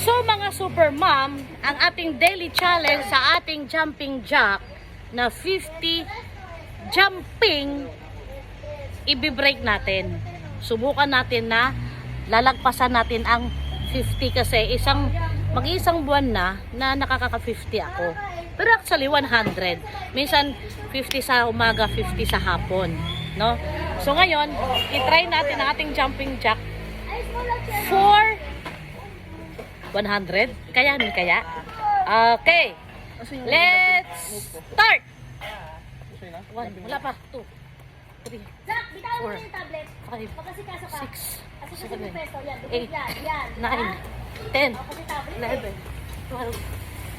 So mga super mom, ang ating daily challenge sa ating jumping jack na 50 jumping, i-break natin. Subukan natin na lalagpasan natin ang 50 kasi mag-isang buwan na nakaka-50 ako. Pero actually 100. Minsan 50 sa umaga, 50 sa hapon, no? So ngayon, i-try natin ang ating jumping jack for 100. Kaya. Okay. Let's start. 1, wala pa. 2, 3, 4, 5, 6, 7, 8, 9, 10, 11, 12,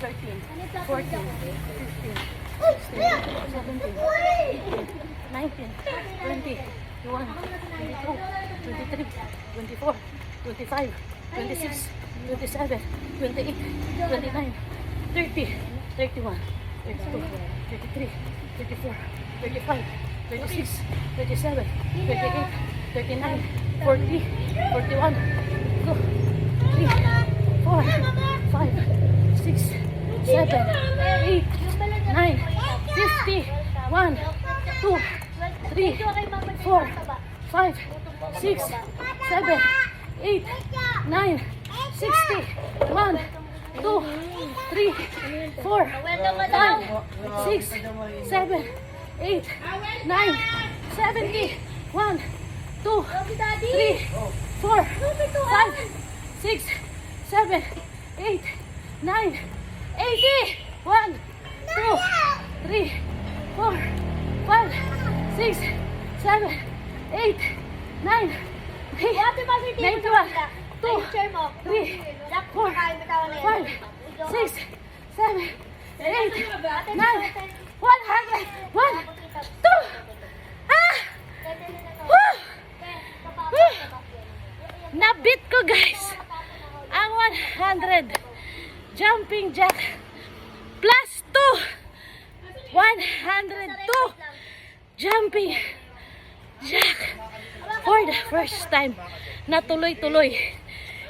13, 14, 15, 16, 17, 18, 19, 20, 21, 22, 23, 24, 25, 26, 27, 28, 29, 30, 31, 32, 33, 34, 35, 36, 37, 38, 39, 40, 41, 2, 3, 4, 5, 6, 7, 8, 9, 50, 1, 2, 3, 4, 5, 6, 7, 8, 9, 60, 1, 2, 3, 4, 5, 6, 7, 8, 9, 70, 1, 2, 3, 4, 5, 6, 7, 8, 9, 80, 1, 2, 3, 4, 5, 6, 7, 8, 9, 91, 2, 3, 4, 5, 6, 7, 8, 9, 100, 1, 2, Nabit ko guys ang 100 jumping jack plus 2 102 jumping jack for the first time na tuloy-tuloy.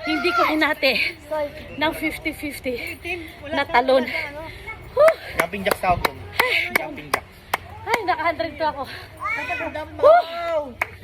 Hindi ko hinati ng 50-50 na talon. Jumping jack tawag ko. Jumping jack. Ay, naka-100 ako.